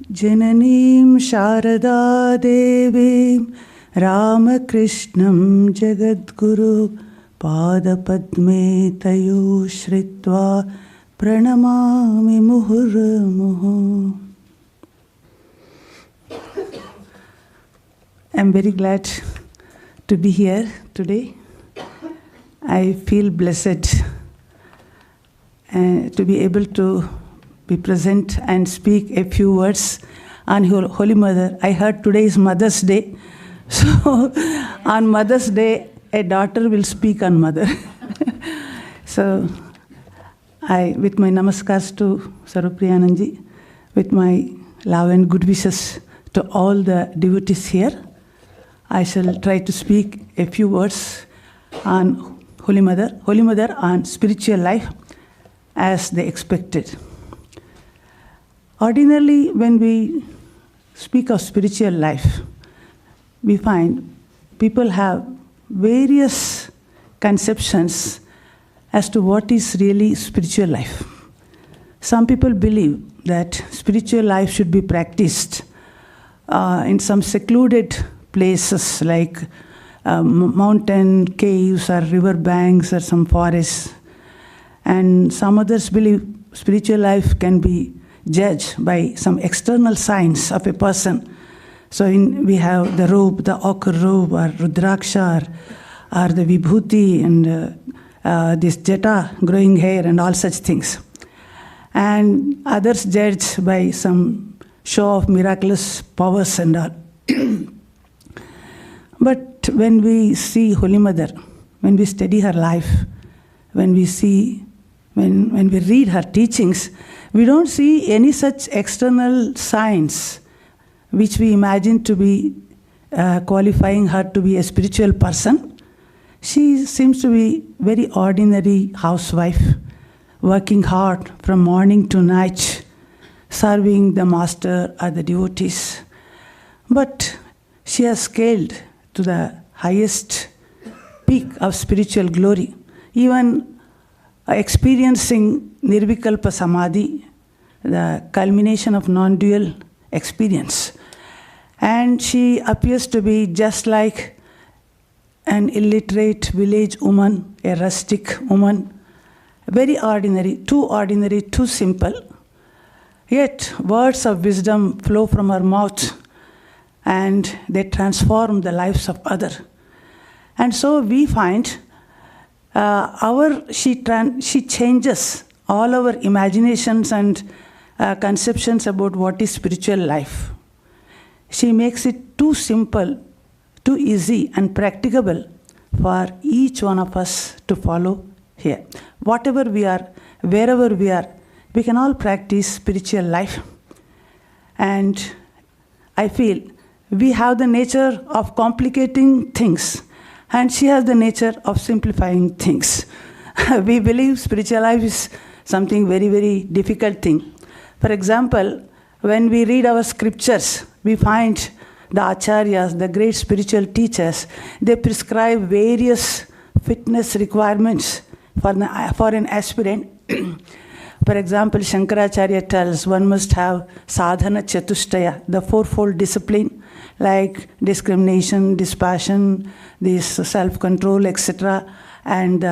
जननीं शारदा देवीं रामकृष्णं जगद्गुरु पादपद्मे तयो श्रित्वा प्रणमामि मुहुर्मुहुः. I'm very glad to be here today. I feel blessed to be able to be present and speak a few words on Holy Mother. I heard today is Mother's Day. So on Mother's Day, a daughter will speak on Mother. So with my namaskars to Sarvapriyananji, with my love and good wishes to all the devotees here, I shall try to speak a few words on Holy Mother on spiritual life as they expected. Ordinarily, when we speak of spiritual life, we find people have various conceptions as to what is really spiritual life. Some people believe that spiritual life should be practiced in some secluded places like mountain caves or river banks or some forests. And some others believe spiritual life can be judged by some external signs of a person. So we have the robe, the ochre robe, or rudraksha, or the vibhuti, and this jeta, growing hair, and all such things. And others judge by some show of miraculous powers and all. But when we see Holy Mother, when we study her life, when we read her teachings, we don't see any such external signs which we imagine to be qualifying her to be a spiritual person. She seems to be very ordinary housewife, working hard from morning to night, serving the master or the devotees. But she has scaled to the highest peak of spiritual glory, even experiencing Nirvikalpa Samadhi, the culmination of non-dual experience. And she appears to be just like an illiterate village woman, a rustic woman, very ordinary, too simple. Yet words of wisdom flow from her mouth and they transform the lives of others. And so we find she changes all our imaginations and conceptions about what is spiritual life. She makes it too simple, too easy and practicable for each one of us to follow here. Whatever we are, wherever we are, we can all practice spiritual life. And I feel we have the nature of complicating things, and she has the nature of simplifying things. We believe spiritual life is something very, very difficult thing. For example, when we read our scriptures, we find the acharyas, the great spiritual teachers, they prescribe various fitness requirements for an aspirant. For example, Shankaracharya tells one must have sadhana chatushtaya, the fourfold discipline, like discrimination, dispassion, this self-control, etc., and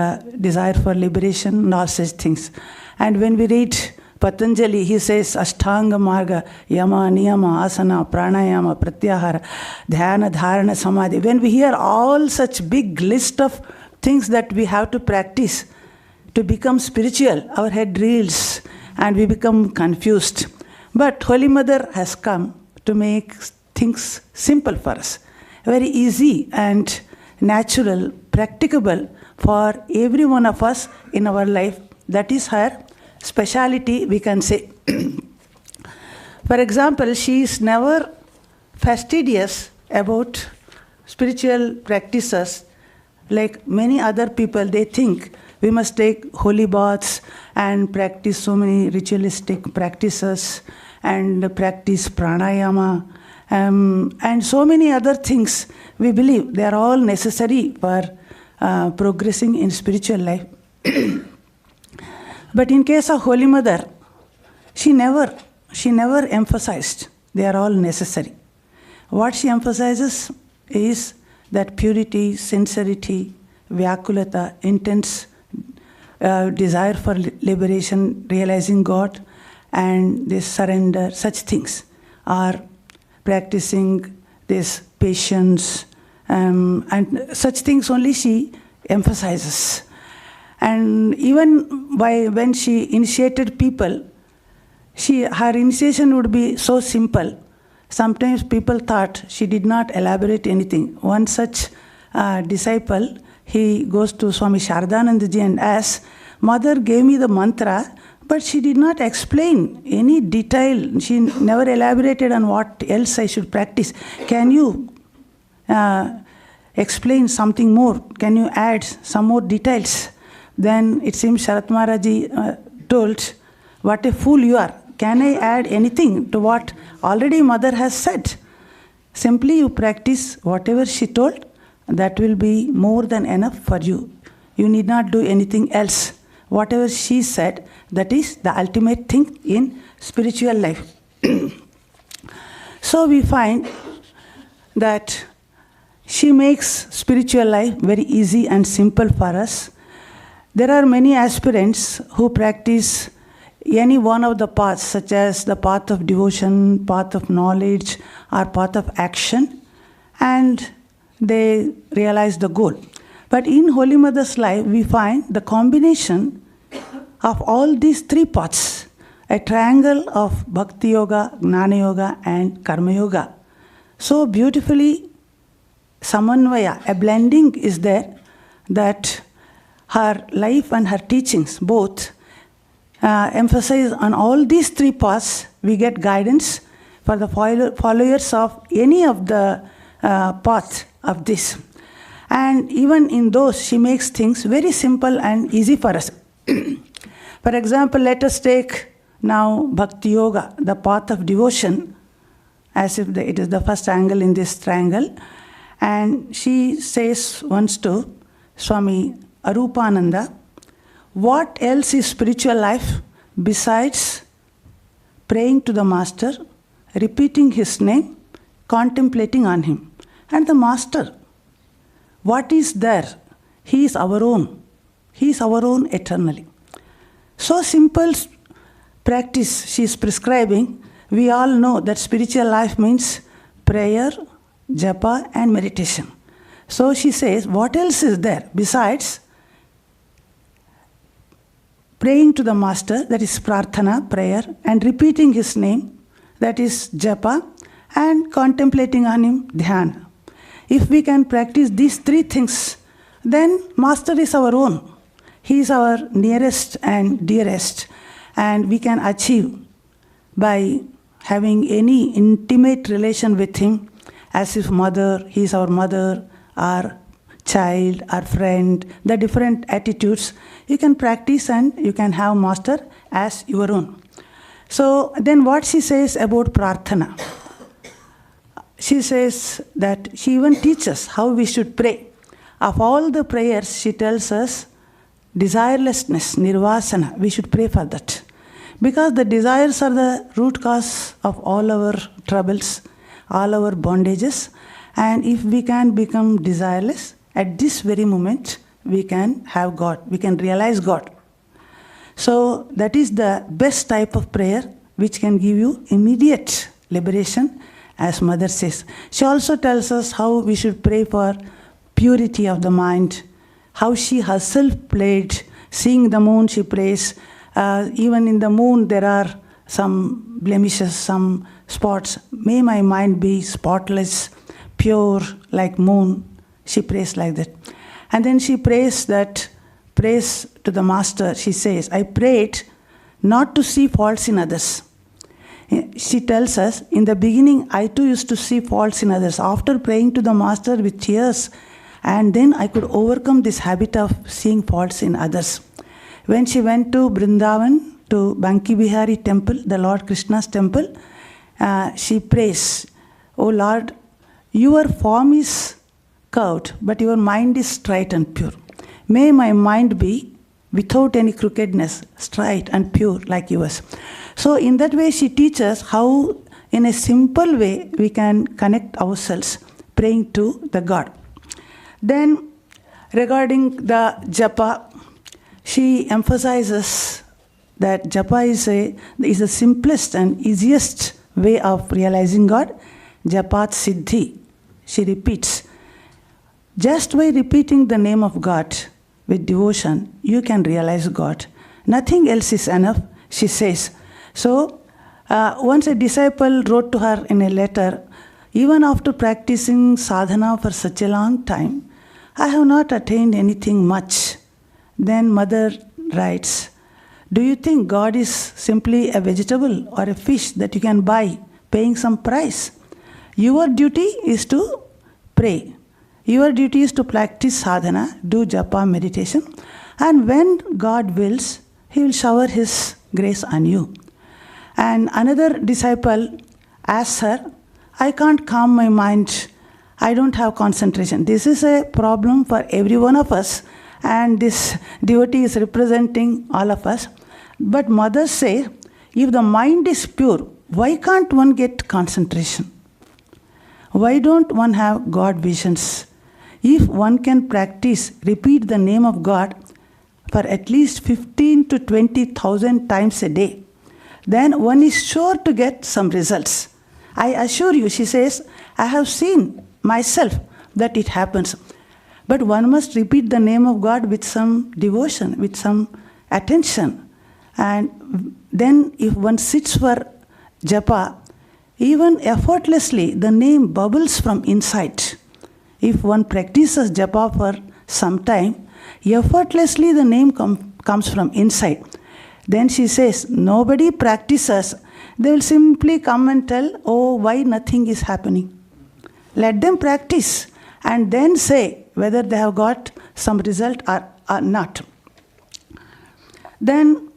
desire for liberation, and all such things. And when we read Patanjali, he says Ashtanga Marga, Yama, Niyama, Asana, Pranayama, Pratyahara, Dhyana, Dharana, Samadhi. When we hear all such big list of things that we have to practice to become spiritual, our head reels and we become confused. But Holy Mother has come to make things simple for us, very easy and natural, practicable for every one of us in our life. That is her speciality, we can say. For example, she is never fastidious about spiritual practices like many other people. They think we must take holy baths and practice so many ritualistic practices and practice pranayama and so many other things. We believe they are all necessary for progressing in spiritual life. But in case of Holy Mother, she never emphasized They are all necessary. What she emphasizes is that purity, sincerity, vyakulata, intense desire for liberation, realizing God, and this surrender, such things are practicing this patience, and such things only she emphasizes. And even when she initiated people, her initiation would be so simple. Sometimes people thought she did not elaborate anything. One such disciple, he goes to Swami Shardanandaji and asks, Mother gave me the mantra, but she did not explain any detail. She never elaborated on what else I should practice. Can you explain something more? Can you add some more details? Then it seems Sharat Maharaji told, what a fool you are. Can I add anything to what already Mother has said? Simply you practice whatever she told, that will be more than enough for you. You need not do anything else. Whatever she said, that is the ultimate thing in spiritual life. So we find that she makes spiritual life very easy and simple for us. There are many aspirants who practice any one of the paths, such as the path of devotion, path of knowledge, or path of action, and they realize the goal. But in Holy Mother's life, we find the combination of all these three paths, a triangle of Bhakti Yoga, Gnana Yoga, and Karma Yoga. So beautifully samanvaya, a blending is there, that her life and her teachings both emphasize on all these three paths. We get guidance for the followers of any of the path of this. And even in those, she makes things very simple and easy for us. For example, let us take now Bhakti Yoga, the path of devotion, as if it is the first angle in this triangle. And she says once to Swami Arupananda, what else is spiritual life besides praying to the Master, repeating his name, contemplating on him? And the Master, what is there? He is our own. He is our own eternally. So simple practice she is prescribing. We all know that spiritual life means prayer, japa, and meditation. So she says, what else is there besides praying to the Master, that is prarthana, prayer, and repeating his name, that is japa, and contemplating on him, dhyana. If we can practice these three things, then Master is our own. He is our nearest and dearest, and we can achieve by having any intimate relation with him, as if mother, he is our mother, our child, our friend, the different attitudes. You can practice and you can have Master as your own. So then what she says about prarthana? She says that she even teaches how we should pray. Of all the prayers, she tells us desirelessness, nirvasana, we should pray for that. Because the desires are the root cause of all our troubles, all our bondages. And if we can become desireless, at this very moment, we can have God, we can realize God. So that is the best type of prayer which can give you immediate liberation, as Mother says. She also tells us how we should pray for purity of the mind, how she herself prayed. Seeing the moon, she prays. Even in the moon, there are some blemishes, some spots. May my mind be spotless, pure like moon. She prays like that. And then she prays to the Master. She says, I prayed not to see faults in others. She tells us, in the beginning, I too used to see faults in others. After praying to the Master with tears, and then I could overcome this habit of seeing faults in others. When she went to Vrindavan, to Banki Bihari temple, the Lord Krishna's temple, she prays, O Lord, your form is curved, but your mind is straight and pure. May my mind be without any crookedness, straight and pure like yours. So in that way she teaches how in a simple way, we can connect ourselves praying to the God. Then, regarding the japa, she emphasizes that japa is the simplest and easiest way of realizing God. Japat Siddhi, she repeats. Just by repeating the name of God with devotion, you can realize God. Nothing else is enough, she says. So, once a disciple wrote to her in a letter, even after practicing sadhana for such a long time, I have not attained anything much. Then mother writes, do you think God is simply a vegetable or a fish that you can buy, paying some price? Your duty is to pray. Your duty is to practice sadhana, do japa meditation, and when God wills, He will shower His grace on you. And another disciple asks her, I can't calm my mind. I don't have concentration. This is a problem for every one of us, and this devotee is representing all of us. But mothers say, if the mind is pure, why can't one get concentration? Why don't one have God visions? If one can practice, repeat the name of God for at least 15 to 20,000 times a day, then one is sure to get some results. I assure you, she says, I have seen myself that it happens. But one must repeat the name of God with some devotion, with some attention. And then if one sits for japa, even effortlessly, the name bubbles from inside. If one practices japa for some time, effortlessly the name comes from inside. Then she says, nobody practices. They will simply come and tell, oh, why nothing is happening. Let them practice and then say whether they have got some result or not. Then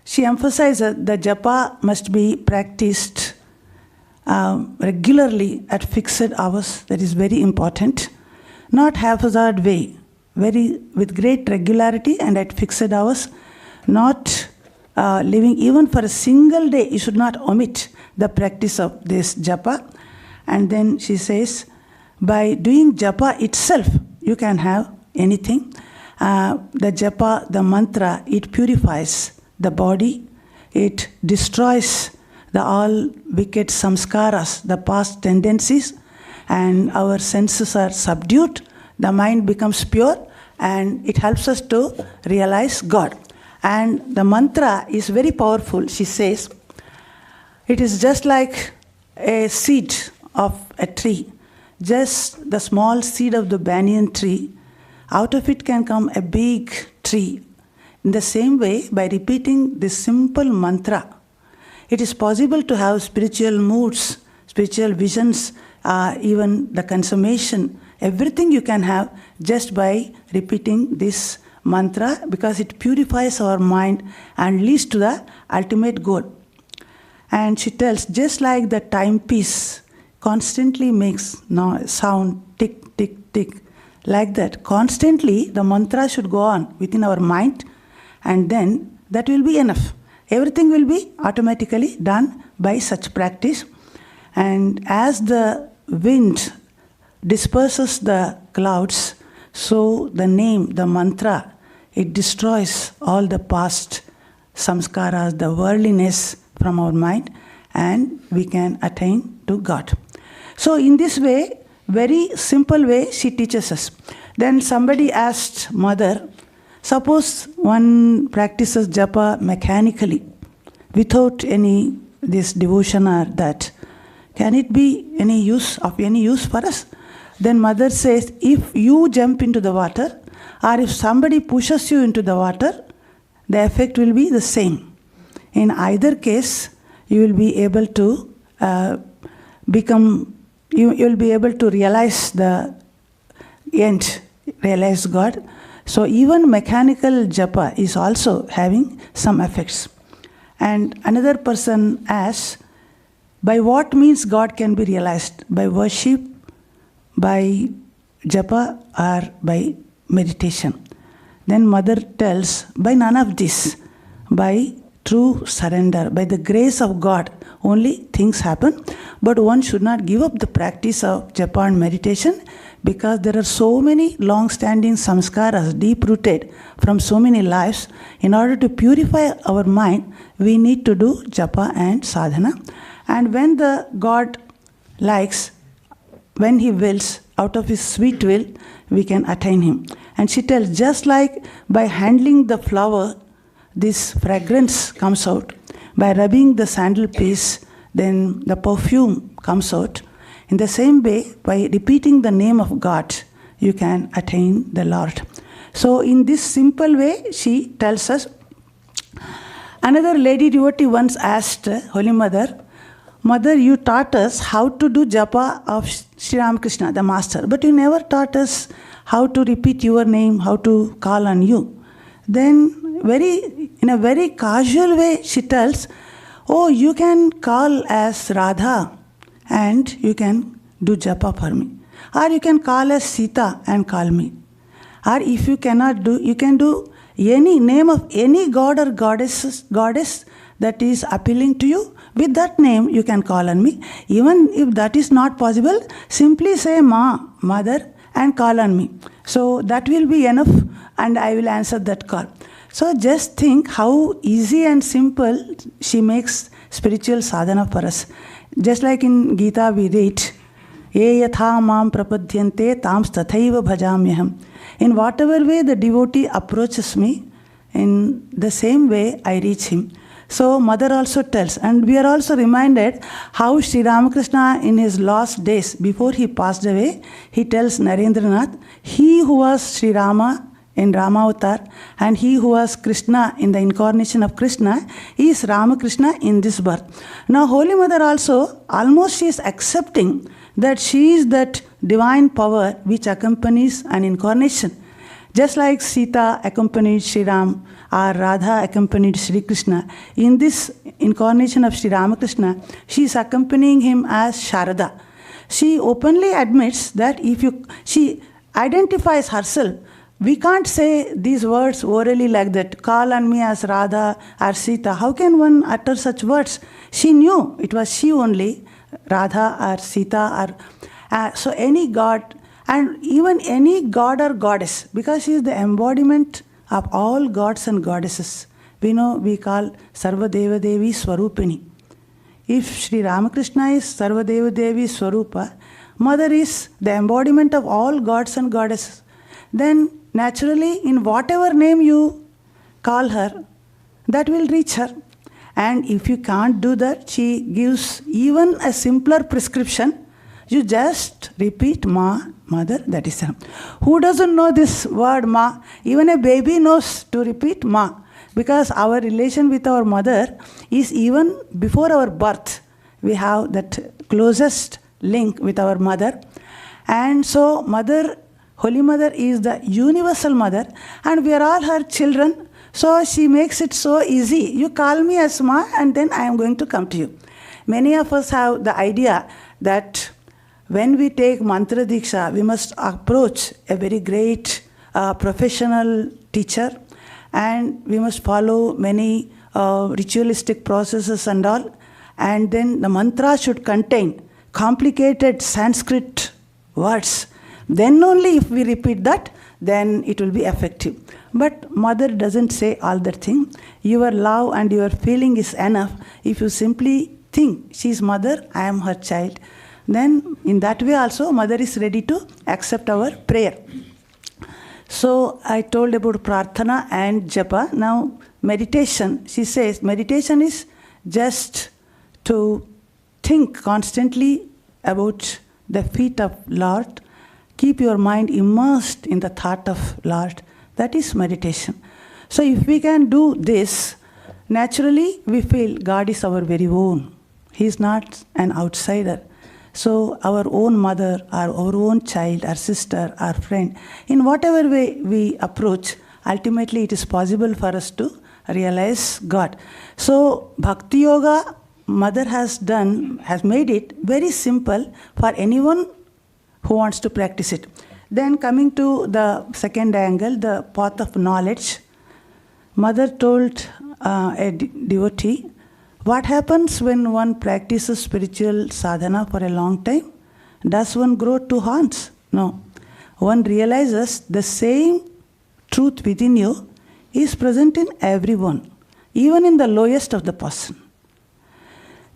she emphasizes that japa must be practiced regularly at fixed hours. That is very important. Not haphazard way, with great regularity and at fixed hours. Not living even for a single day. You should not omit the practice of this japa. And then she says, by doing japa itself, you can have anything. The japa, the mantra, it purifies the body. It destroys the all wicked samskaras, the past tendencies, and our senses are subdued. The mind becomes pure, and it helps us to realize God. And the mantra is very powerful. She says, it is just like a seed of a tree, just the small seed of the banyan tree. Out of it can come a big tree. In the same way, by repeating this simple mantra, it is possible to have spiritual moods, spiritual visions, even the consummation. Everything you can have just by repeating this mantra, because it purifies our mind and leads to the ultimate goal. And she tells, just like the timepiece constantly makes sound tick, tick, tick, like that, constantly the mantra should go on within our mind, and then that will be enough. Everything will be automatically done by such practice. And as the wind disperses the clouds, so the name, the mantra, it destroys all the past samskaras, the worldliness from our mind, and we can attain to God. So in this way, very simple way, she teaches us. Then somebody asked mother, suppose one practices japa mechanically, without any this devotion or that, can it be any use for us? Then mother says, if you jump into the water, or if somebody pushes you into the water, the effect will be the same. In either case, you will be able to you will be able to realize the end, realize God. So even mechanical japa is also having some effects. And another person asks, by what means God can be realized? By worship, by japa, or by meditation? Then mother tells, by none of this, by true surrender. By the grace of God, only things happen. But one should not give up the practice of japa and meditation, because there are so many long-standing samskaras deep-rooted from so many lives. In order to purify our mind, we need to do japa and sadhana. And when the God likes, when He wills, out of His sweet will, we can attain Him. And she tells, just like by handling the flower, this fragrance comes out. By rubbing the sandal piece, then the perfume comes out. In the same way, by repeating the name of God, you can attain the Lord. So in this simple way, she tells us. Another lady devotee once asked Holy Mother, Mother, you taught us how to do japa of Sri Ramakrishna, the master, but you never taught us how to repeat your name, how to call on you. Then in a very casual way, she tells, oh, you can call as Radha and you can do japa for me. Or you can call as Sita and call me. Or if you cannot do, you can do any name of any god or goddess that is appealing to you. With that name, you can call on me. Even if that is not possible, simply say Ma, Mother, and call on me. So that will be enough, and I will answer that call. So just think how easy and simple she makes spiritual sadhana for us. Just like in Gita we read, Ye yatha mam prapadyante tams tathaiva bhajamyaham. In whatever way the devotee approaches me, in the same way I reach him. So Mother also tells, and we are also reminded how Sri Ramakrishna in his last days, before he passed away, he tells Narendranath, he who was Sri Rama in Ramavatar and he who was Krishna in the incarnation of Krishna is Ramakrishna in this birth. Now Holy Mother also, almost she is accepting that she is that divine power which accompanies an incarnation. Just like Sita accompanied Sri Ram, or Radha accompanied Sri Krishna, in this incarnation of Sri Ramakrishna, she is accompanying him as Sharada. She openly admits that she identifies herself. We can't say these words orally like that, call on me as Radha or Sita. How can one utter such words? She knew it was she only, Radha or Sita, or so any god, and even any god or goddess, because she is the embodiment of all gods and goddesses. We know we call Sarva Deva Devi Swarupini. If Sri Ramakrishna is Sarva Deva Devi Swarupa, Mother is the embodiment of all gods and goddesses. Then naturally, in whatever name you call her, that will reach her. And if you can't do that, she gives even a simpler prescription. You just repeat Ma, Mother, that is her. Who doesn't know this word Ma? Even a baby knows to repeat Ma, because our relation with our mother is even before our birth. We have that closest link with our mother. And so Mother, Holy Mother is the universal mother, and we are all her children. So she makes it so easy. You call me as Ma, and then I am going to come to you. Many of us have the idea that when we take mantra diksha, we must approach a very great professional teacher, and we must follow many ritualistic processes and all. And then the mantra should contain complicated Sanskrit words. Then only if we repeat that, then it will be effective. But Mother doesn't say all that thing. Your love and your feeling is enough. If you simply think, she is Mother, I am her child, then in that way also Mother is ready to accept our prayer. So I told about prarthana and japa. Now meditation, she says, meditation is just to think constantly about the feet of Lord. Keep your mind immersed in the thought of Lord. That is meditation. So if we can do this, naturally we feel God is our very own. He is not an outsider. So our own mother, our own child, our sister, our friend, in whatever way we approach, ultimately it is possible for us to realize God. So Bhakti Yoga, Mother has made it very simple for anyone who wants to practice it. Then coming to the second angle, the path of knowledge, Mother told devotee, what happens when one practices spiritual sadhana for a long time? Does one grow two horns? No. One realizes the same truth within you is present in everyone, even in the lowest of the person.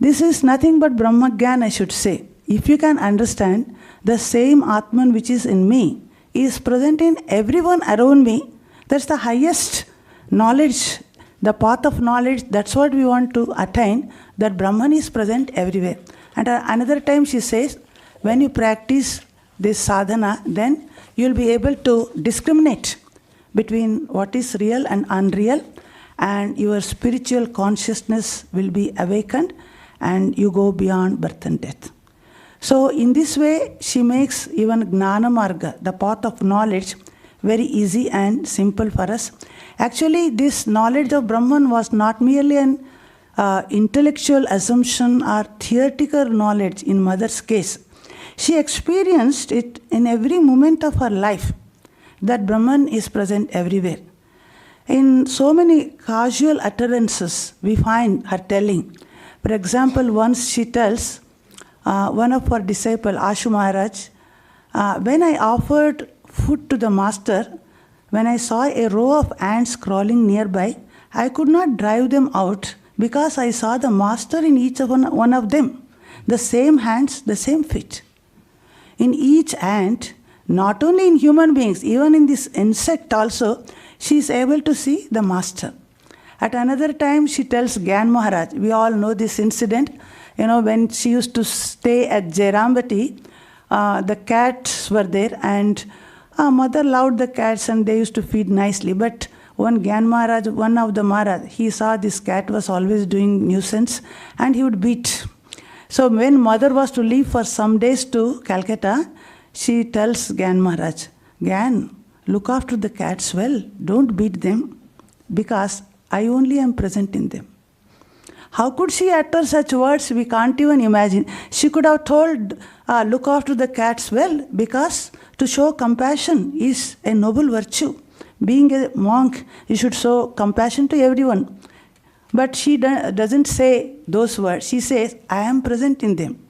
This is nothing but Brahmagyan, I should say. If you can understand, the same Atman which is in me is present in everyone around me. That's the highest knowledge, the path of knowledge. That's what we want to attain, that Brahman is present everywhere. And another time she says, when you practice this sadhana, then you'll be able to discriminate between what is real and unreal, and your spiritual consciousness will be awakened, and you go beyond birth and death. So in this way, she makes even Gnana Marga, the path of knowledge, very easy and simple for us. Actually, this knowledge of Brahman was not merely an intellectual assumption or theoretical knowledge in Mother's case. She experienced it in every moment of her life, that Brahman is present everywhere. In so many casual utterances, we find her telling. For example, once she tells one of her disciples, Ashu Maharaj, when I offered food to the master, when I saw a row of ants crawling nearby, I could not drive them out because I saw the master in each of one of them, the same hands, the same feet. In each ant, not only in human beings, even in this insect also, she is able to see the master. At another time, she tells Gyan Maharaj, we all know this incident, when she used to stay at Jairambati, the cats were there, and mother loved the cats and they used to feed nicely. But one Gyan Maharaj, one of the Maharaj, he saw this cat was always doing nuisance and he would beat. So when mother was to leave for some days to Calcutta, she tells Gyan Maharaj, Gyan, look after the cats well, don't beat them, because I only am present in them. How could she utter such words? We can't even imagine. She could have told, look after the cats well, because to show compassion is a noble virtue. Being a monk, you should show compassion to everyone. But she doesn't say those words. She says, I am present in them.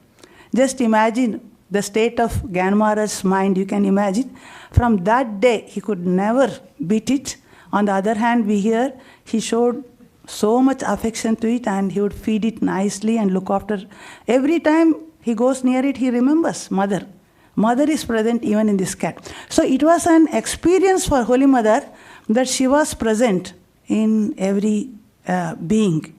Just imagine the state of Gyan Maharaj's mind, you can imagine. From that day, he could never beat it. On the other hand, we hear he showed so much affection to it and he would feed it nicely and look after. Every time he goes near it, he remembers mother. Mother is present even in this cat. So it was an experience for Holy Mother that she was present in every being.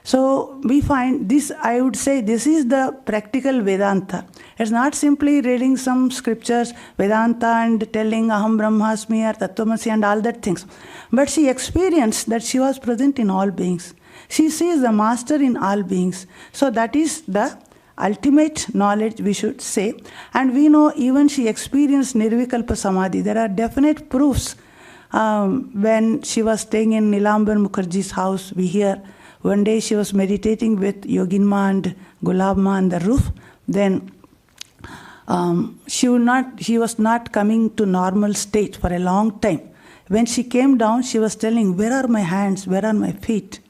So we find this, I would say, this is the practical Vedanta. It's not simply reading some scriptures, Vedanta, and telling Aham Brahmasmi or Tattvamasi and all that things. But she experienced that she was present in all beings. She sees the master in all beings. So that is the ultimate knowledge, we should say. And we know even she experienced Nirvikalpa Samadhi. There are definite proofs. When she was staying in Nilambar Mukherjee's house, we hear one day she was meditating with Yoginma and Gulabma on the roof. Then she was not coming to normal state for a long time. When she came down, she was telling, where are my hands, where are my feet?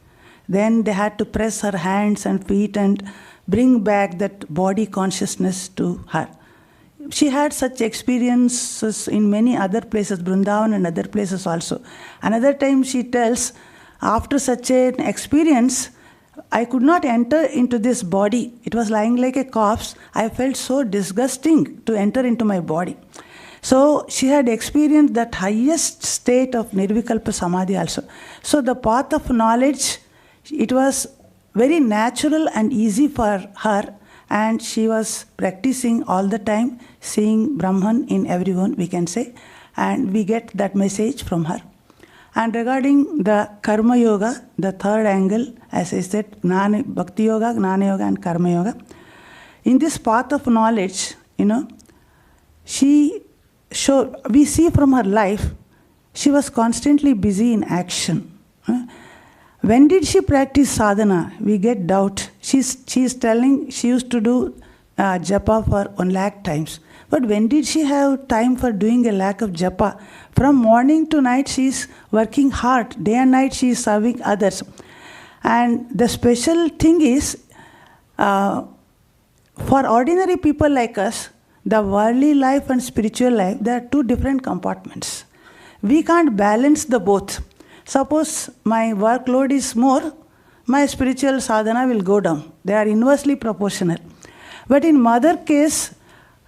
Then they had to press her hands and feet and bring back that body consciousness to her. She had such experiences in many other places, Vrindavan and other places also. Another time she tells, after such an experience, I could not enter into this body. It was lying like a corpse. I felt so disgusting to enter into my body. So she had experienced that highest state of Nirvikalpa Samadhi also. So the path of knowledge, it was very natural and easy for her, and she was practicing all the time, seeing Brahman in everyone, we can say, and we get that message from her. And regarding the Karma Yoga, the third angle, as I said, Bhakti Yoga, Gnana Yoga and Karma Yoga. In this path of knowledge, we see from her life, she was constantly busy in action. When did she practice sadhana? We get doubt. She is telling she used to do japa for 1 lakh times. But when did she have time for doing a lakh of japa? From morning to night, she is working hard. Day and night, she is serving others. And the special thing is, for ordinary people like us, the worldly life and spiritual life, they are two different compartments. We can't balance the both. Suppose my workload is more, my spiritual sadhana will go down. They are inversely proportional. But in mother case,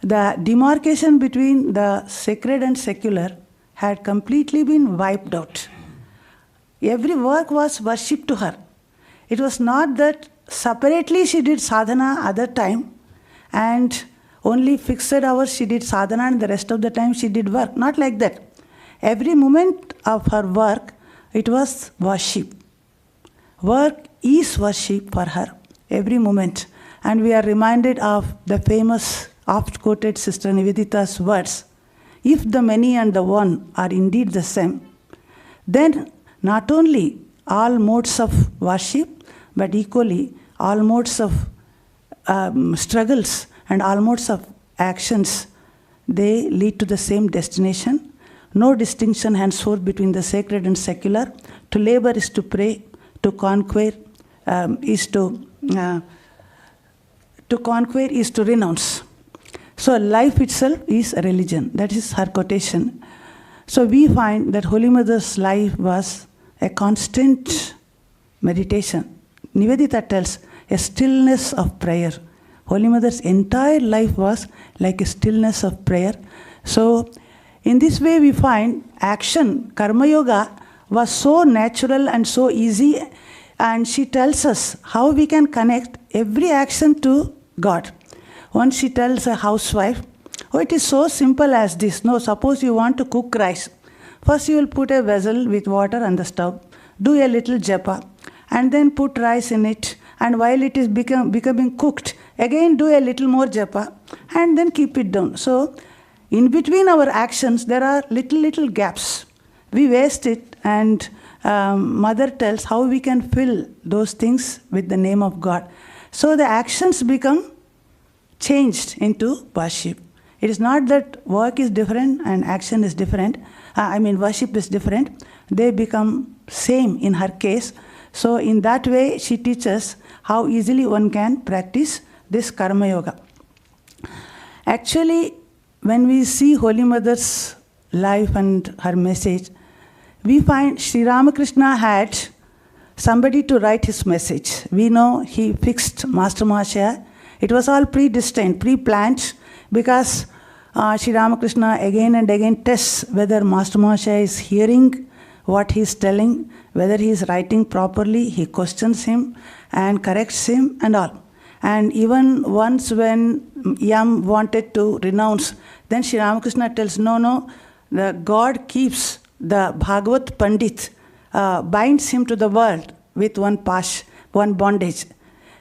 the demarcation between the sacred and secular had completely been wiped out. Every work was worship to her. It was not that separately she did sadhana other time and only fixed hours she did sadhana and the rest of the time she did work. Not like that. Every moment of her work, it was worship. Work is worship for her, every moment. And we are reminded of the famous, oft-quoted Sister Nivedita's words. If the many and the one are indeed the same, then not only all modes of worship, but equally all modes of struggles and all modes of actions, they lead to the same destination. No distinction henceforth between the sacred and secular. To labor is to pray, to conquer is to renounce. So life itself is a religion. That is her quotation. So we find that Holy Mother's life was a constant meditation. Nivedita tells a stillness of prayer. Holy Mother's entire life was like a stillness of prayer. So in this way we find action, Karma Yoga, was so natural and so easy, and she tells us how we can connect every action to God. Once she tells a housewife, oh, it is so simple as this. No, suppose you want to cook rice. First you will put a vessel with water on the stove, do a little japa, and then put rice in it, and while it is becoming cooked, again do a little more japa, and then keep it down. So in between our actions, there are little gaps. We waste it, and Mother tells how we can fill those things with the name of God. So the actions become changed into worship. It is not that work is different and action is different. Worship is different. They become same in her case. So in that way, she teaches how easily one can practice this Karma Yoga. Actually, when we see Holy Mother's life and her message, we find Sri Ramakrishna had somebody to write his message. We know he fixed Master Mahashaya. It was all predestined, pre-planned, because Sri Ramakrishna again and again tests whether Master Mahashaya is hearing what he is telling, whether he is writing properly. He questions him and corrects him and all. And even once when Yam wanted to renounce, then Sri Ramakrishna tells, no, the God keeps the Bhagavat Pandit, binds him to the world with one bondage.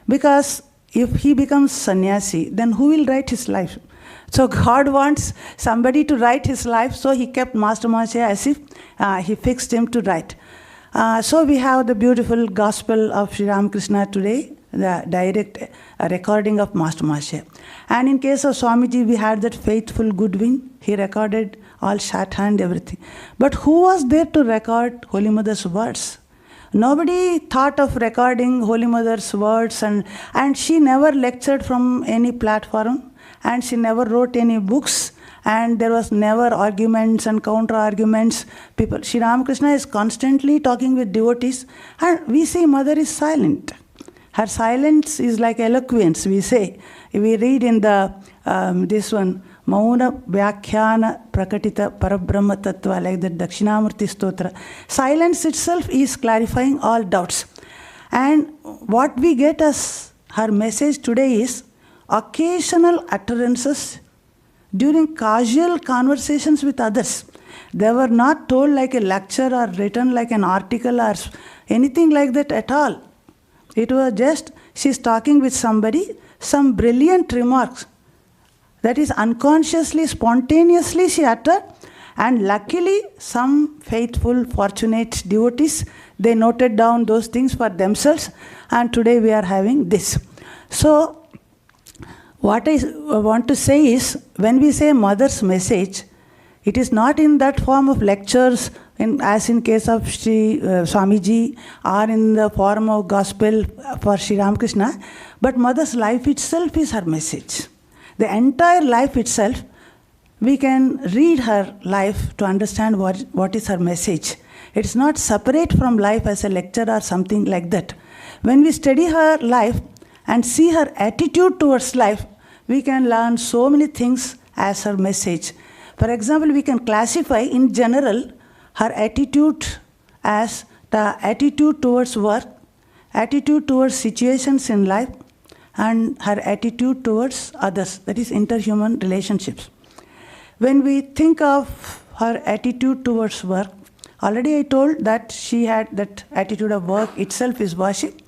Because if he becomes sannyasi, then who will write his life? So God wants somebody to write his life, so he kept Master Mahashaya as if he fixed him to write. So we have the beautiful gospel of Sri Ramakrishna today, the direct recording of Master Mahashaya. And in case of Swamiji, we had that faithful Goodwin. He recorded all shorthand, everything. But who was there to record Holy Mother's words? Nobody thought of recording Holy Mother's words, and she never lectured from any platform, and she never wrote any books, and there was never arguments and counter-arguments. Sri Ramakrishna is constantly talking with devotees, and we say Mother is silent. Her silence is like eloquence, we say. We read in the this one, Mauna Vyakhyana Prakatita Parabrahma Tattva, like the Dakshinamurti Stotra. Silence itself is clarifying all doubts. And what we get as her message today is occasional utterances during casual conversations with others. They were not told like a lecture or written like an article or anything like that at all. It was just she's talking with somebody, some brilliant remarks. That is unconsciously, spontaneously she uttered, and luckily some faithful, fortunate devotees, they noted down those things for themselves, and today we are having this. So What I want to say is, when we say mother's message, it is not in that form of lectures, as in case of Sri Swamiji, or in the form of gospel for Sri Ramakrishna, but mother's life itself is her message. The entire life itself, we can read her life to understand what is her message. It's not separate from life as a lecture or something like that. When we study her life and see her attitude towards life, we can learn so many things as her message. For example, we can classify in general her attitude as the attitude towards work, attitude towards situations in life, and her attitude towards others, that is interhuman relationships. When we think of her attitude towards work, already I told that she had that attitude of work itself is worship.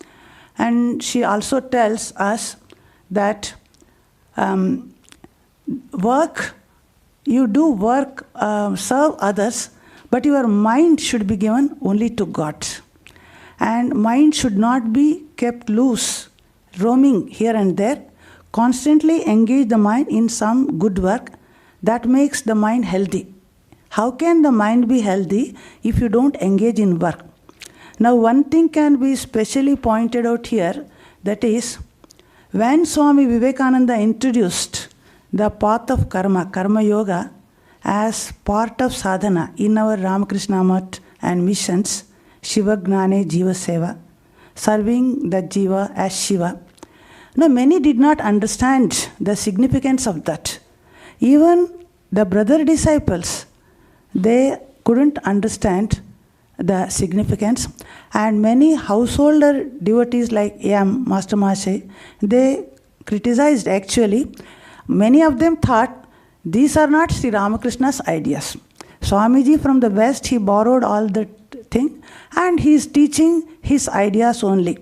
And she also tells us that work, you do work, serve others, but your mind should be given only to God. And mind should not be kept loose, roaming here and there. Constantly engage the mind in some good work that makes the mind healthy. How can the mind be healthy if you don't engage in work? Now, one thing can be specially pointed out here, that is, when Swami Vivekananda introduced the path of karma, karma yoga, as part of sadhana in our Ramakrishna Math and missions, Shiva Gnane Jiva Seva, serving the Jiva as Shiva. Now, many did not understand the significance of that. Even the brother disciples, they couldn't understand the significance, and many householder devotees like A.M. Master Mashe, they criticized actually. Many of them thought these are not Sri Ramakrishna's ideas. Swamiji from the West, he borrowed all the thing and he is teaching his ideas only.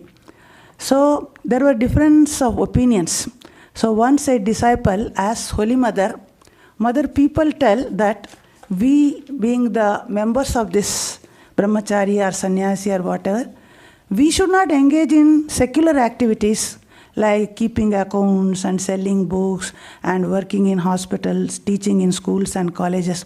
So there were difference of opinions. So once a disciple asked Holy Mother, Mother, people tell that we, being the members of this brahmachari or sannyasi or whatever, we should not engage in secular activities like keeping accounts and selling books and working in hospitals, teaching in schools and colleges.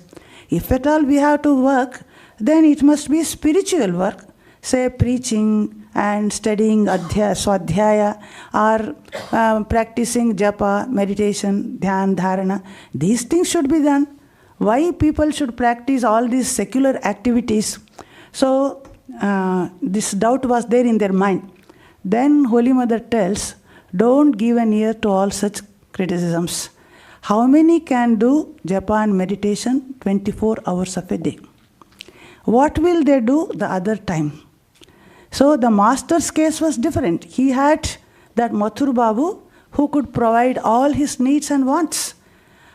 If at all we have to work, then it must be spiritual work, say preaching and studying swadhyaya, or practicing japa, meditation, dhyan, dharana. These things should be done. Why people should practice all these secular activities? So this doubt was there in their mind. Then Holy Mother tells, don't give an ear to all such criticisms. How many can do japa and meditation 24 hours of a day? What will they do the other time? So the master's case was different. He had that Mathur Babu who could provide all his needs and wants.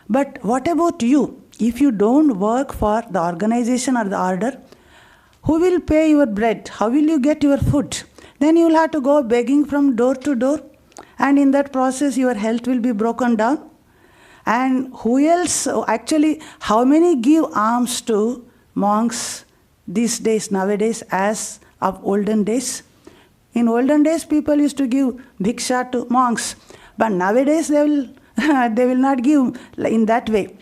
But what about you? If you don't work for the organization or the order, who will pay your bread? How will you get your food? Then you will have to go begging from door to door. And in that process, your health will be broken down. And who else? Actually, how many give alms to monks these days, nowadays, as of olden days? In olden days, people used to give bhiksha to monks. But nowadays, they will not give in that way.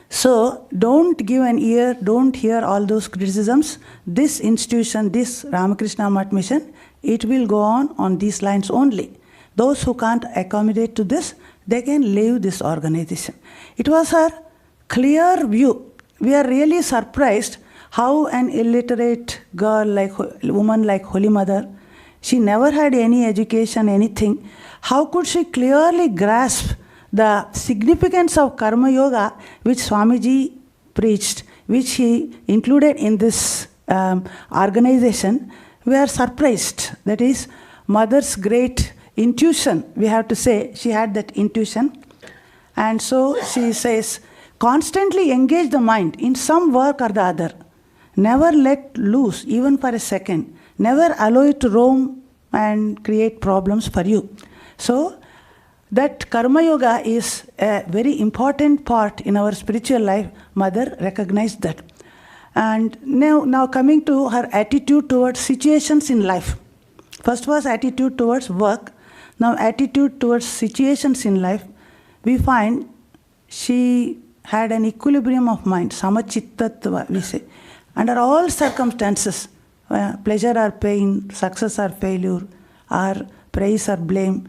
So, don't give an ear, don't hear all those criticisms. This institution, this Ramakrishna Math Mission, it will go on these lines only. Those who can't accommodate to this, they can leave this organization. It was her clear view. We are really surprised how an illiterate girl, woman like Holy Mother, she never had any education, anything. How could she clearly grasp the significance of Karma Yoga, which Swamiji preached, which he included in this organization? We are surprised. That is, Mother's great intuition, we have to say, she had that intuition. And so she says, constantly engage the mind in some work or the other. Never let loose, even for a second. Never allow it to roam and create problems for you. So, that Karma Yoga is a very important part in our spiritual life. Mother recognized that. And now coming to her attitude towards situations in life. First was attitude towards work. Now, attitude towards situations in life, we find she had an equilibrium of mind, samachittatva, we say. Under all circumstances, pleasure or pain, success or failure, or praise or blame,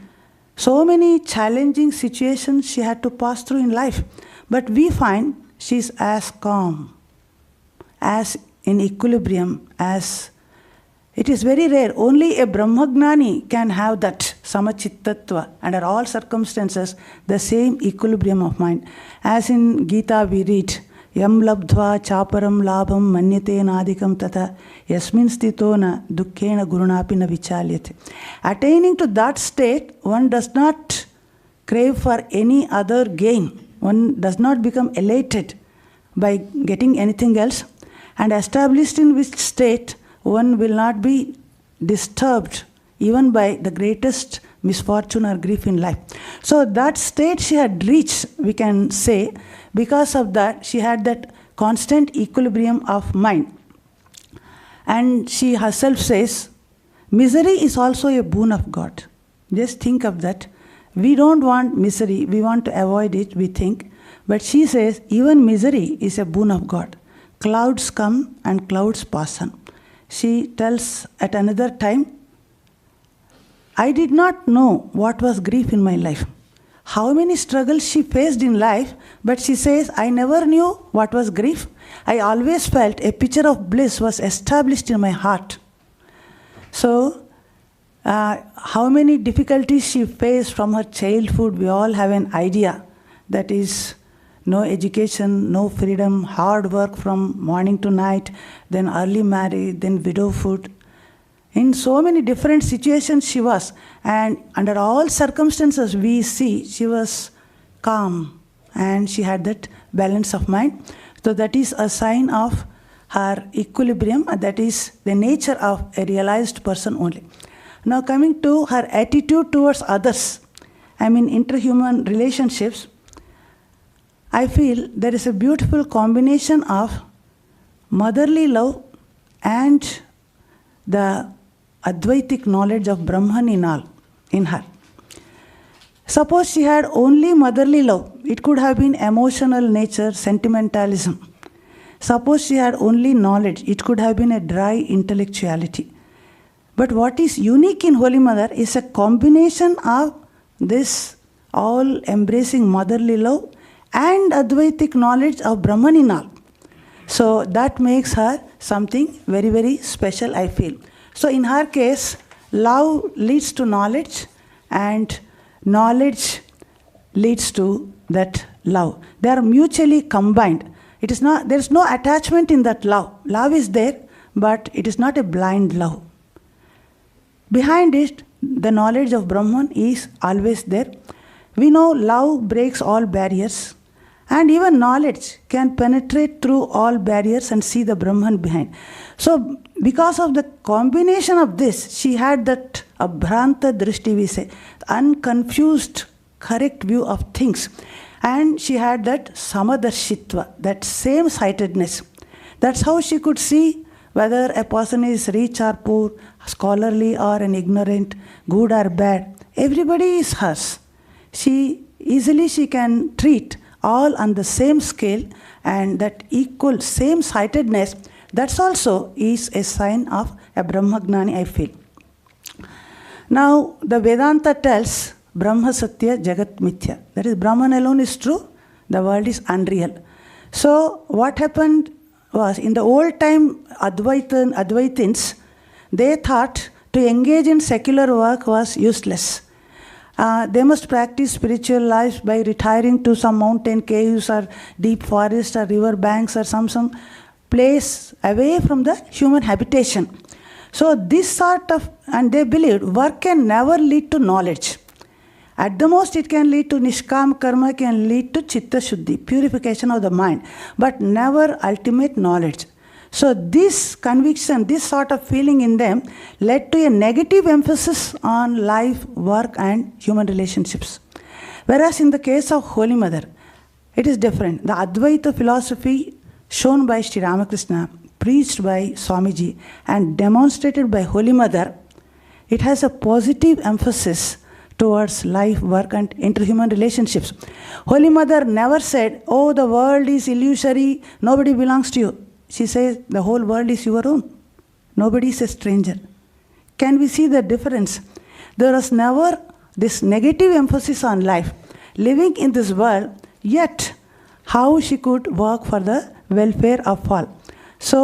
so many challenging situations she had to pass through in life. But we find she's as calm, as in equilibrium, as it is very rare. Only a Brahmagnani can have that samachittatva, under all circumstances, the same equilibrium of mind. As in Gita we read, Yam labdhva chaparam labham manyate nadikam tata yasmin stito na dukkhena gurunapi na vichalyate. Attaining to that state, one does not crave for any other gain. One does not become elated by getting anything else. And established in which state, one will not be disturbed even by the greatest misfortune or grief in life. So that state she had reached, we can say, because of that she had that constant equilibrium of mind. And she herself says, misery is also a boon of God. Just think of that. We don't want misery, we want to avoid it, we think. But she says, even misery is a boon of God. Clouds come and clouds pass on. She tells at another time, I did not know what was grief in my life. How many struggles she faced in life, but she says, I never knew what was grief. I always felt a picture of bliss was established in my heart. So, how many difficulties she faced from her childhood, we all have an idea. That is, no education, no freedom, hard work from morning to night, then early marriage, then widowhood. In so many different situations she was, and under all circumstances we see she was calm and she had that balance of mind. So that is a sign of her equilibrium, and that is the nature of a realized person only. Now coming to her attitude towards others, interhuman relationships, I feel there is a beautiful combination of motherly love and the Advaitic knowledge of Brahman in her. Suppose she had only motherly love, it could have been emotional nature, sentimentalism. Suppose she had only knowledge, it could have been a dry intellectuality. But what is unique in Holy Mother is a combination of this all-embracing motherly love and Advaitic knowledge of Brahman. So that makes her something very, very special, I feel. So in her case, love leads to knowledge and knowledge leads to that love. They are mutually combined. There is no attachment in that love. Love is there, but it is not a blind love. Behind it, the knowledge of Brahman is always there. We know love breaks all barriers, and even knowledge can penetrate through all barriers and see the Brahman behind. So, because of the combination of this, she had that abhranta drishti, we say, unconfused, correct view of things. And she had that samadarshitva, that same-sightedness. That's how she could see whether a person is rich or poor, scholarly or an ignorant, good or bad. Everybody is hers. She can treat all on the same scale, and that equal same-sightedness, that's also is a sign of a Brahmagnani, I feel. Now, the Vedanta tells Brahma Satya Jagat Mithya. That is, Brahman alone is true, the world is unreal. So, what happened was, in the old time, Advaitins, they thought to engage in secular work was useless. They must practice spiritual life by retiring to some mountain caves or deep forest or river banks or some place away from the human habitation. So this sort of, and they believed work can never lead to knowledge. At the most it can lead to nishkam karma, can lead to chitta shuddhi, purification of the mind, but never ultimate knowledge. So this conviction, this sort of feeling in them led to a negative emphasis on life, work and human relationships. Whereas in the case of Holy Mother, it is different. The Advaita philosophy shown by Sri Ramakrishna, preached by Swamiji and demonstrated by Holy Mother, it has a positive emphasis towards life, work, and interhuman relationships. Holy Mother never said, "Oh, the world is illusory, nobody belongs to you." She says, "The whole world is your own. Nobody is a stranger." Can we see the difference? There was never this negative emphasis on life, living in this world, yet how she could work for the welfare of all. So,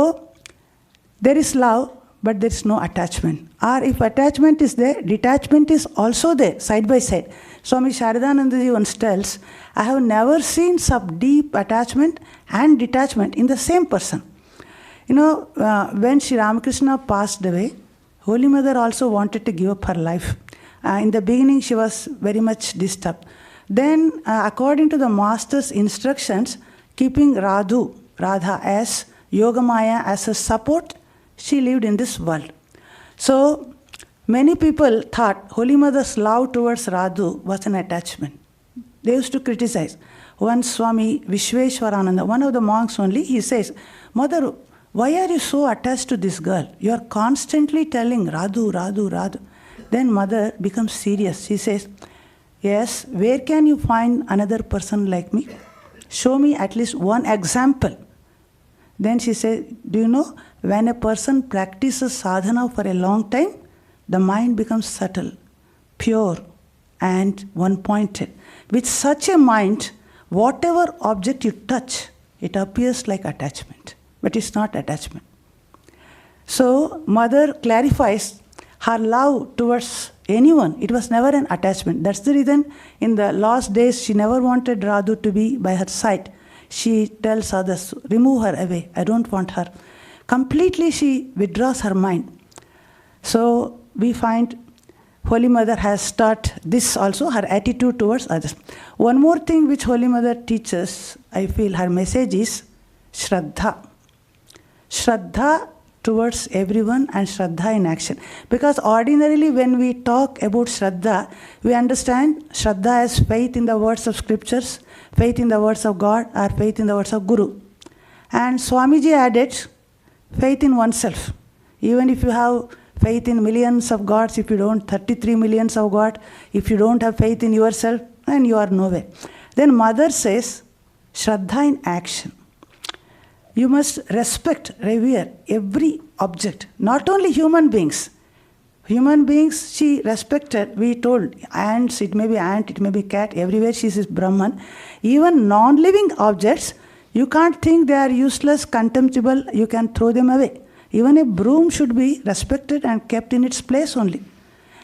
there is love, but there is no attachment. Or if attachment is there, detachment is also there, side by side. Swami Sharadanandaji once tells, "I have never seen such deep attachment and detachment in the same person." When Sri Ramakrishna passed away, Holy Mother also wanted to give up her life. In the beginning, she was very much disturbed. Then, according to the master's instructions, keeping Radha as Yogamaya as a support, she lived in this world. So, many people thought Holy Mother's love towards Radhu was an attachment. They used to criticize. One Swami Vishweshwarananda, one of the monks only, he says, "Mother, why are you so attached to this girl? You are constantly telling Radhu, Radhu, Radhu." Then Mother becomes serious. She says, "Yes, where can you find another person like me? Show me at least one example." Then she says, "Do you know, when a person practices sadhana for a long time, the mind becomes subtle, pure, and one-pointed. With such a mind, whatever object you touch, it appears like attachment, but it's not attachment." So, Mother clarifies her love towards anyone. It was never an attachment. That's the reason in the last days she never wanted Radhu to be by her side. She tells others, "Remove her away. I don't want her." Completely she withdraws her mind. So we find Holy Mother has taught this also, her attitude towards others. One more thing which Holy Mother teaches, I feel her message is Shraddha. Shraddha towards everyone and Shraddha in action. Because ordinarily when we talk about Shraddha, we understand Shraddha as faith in the words of scriptures, faith in the words of God, or faith in the words of Guru. And Swamiji added faith in oneself. Even if you have faith in millions of gods, if you don't, 33 millions of God, if you don't have faith in yourself, then you are nowhere. Then Mother says, Shraddha in action. You must respect, revere every object, not only human beings. Human beings she respected, we told, ants, it may be ant, it may be cat, everywhere she is Brahman. Even non-living objects, you can't think they are useless, contemptible, you can throw them away. Even a broom should be respected and kept in its place only.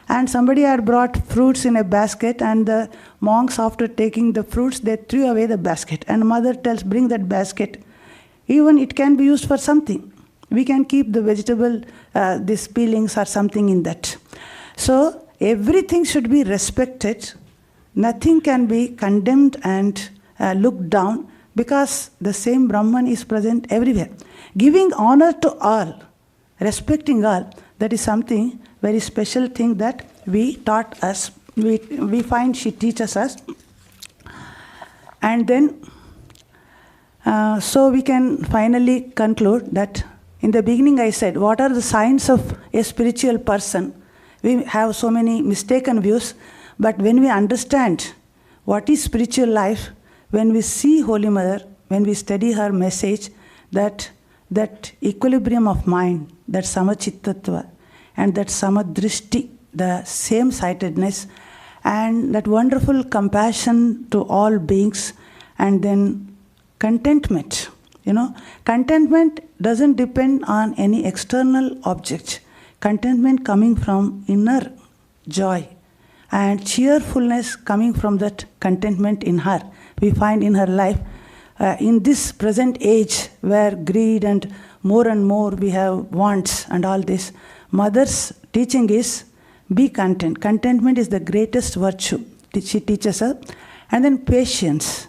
And somebody had brought fruits in a basket, and the monks, after taking the fruits, they threw away the basket. And Mother tells, "Bring that basket." Even it can be used for something. We can keep the vegetable, these peelings or something in that. So everything should be respected. Nothing can be condemned and looked down, because the same Brahman is present everywhere. Giving honor to all, respecting all, that is something very special thing that we taught us. We find she teaches us. And then, so we can finally conclude that in the beginning I said, what are the signs of a spiritual person? We have so many mistaken views, but when we understand what is spiritual life, when we see Holy Mother, when we study her message, that equilibrium of mind, that samachittatva, and that samadrishti, the same-sightedness, and that wonderful compassion to all beings, and then contentment. Contentment doesn't depend on any external object. Contentment coming from inner joy, and cheerfulness coming from that contentment in her. We find in her life, in this present age where greed and more we have wants and all this, Mother's teaching is be content. Contentment is the greatest virtue. She teaches us. And then patience.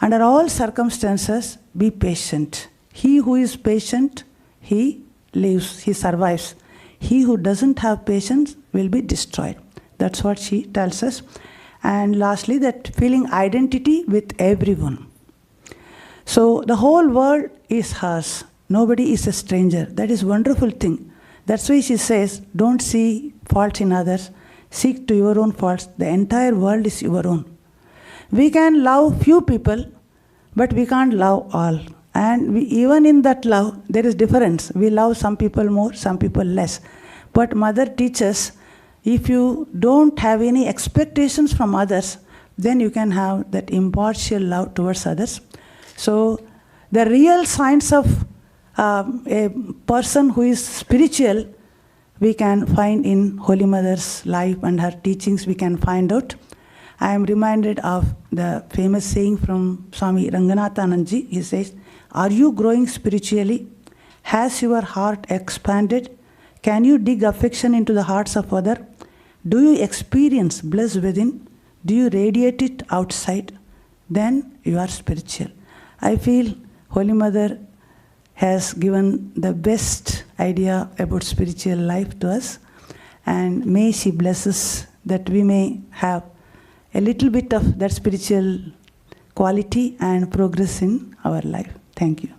Under all circumstances, be patient. He who is patient, he lives, he survives. He who doesn't have patience will be destroyed. That's what she tells us. And lastly, that feeling identity with everyone. So the whole world is hers. Nobody is a stranger. That is a wonderful thing. That's why she says, don't see faults in others. seek to your own faults. The entire world is your own. We can love few people, but we can't love all. And even in that love, there is difference. We love some people more, some people less. But Mother teaches, if you don't have any expectations from others, then you can have that impartial love towards others. So the real signs of a person who is spiritual, we can find in Holy Mother's life and her teachings, we can find out. I am reminded of the famous saying from Swami Ranganathananji. He says, "Are you growing spiritually? Has your heart expanded? Can you dig affection into the hearts of others? Do you experience bliss within? Do you radiate it outside? Then you are spiritual." I feel Holy Mother has given the best idea about spiritual life to us, and may she bless us that we may have a little bit of that spiritual quality and progress in our life. Thank you.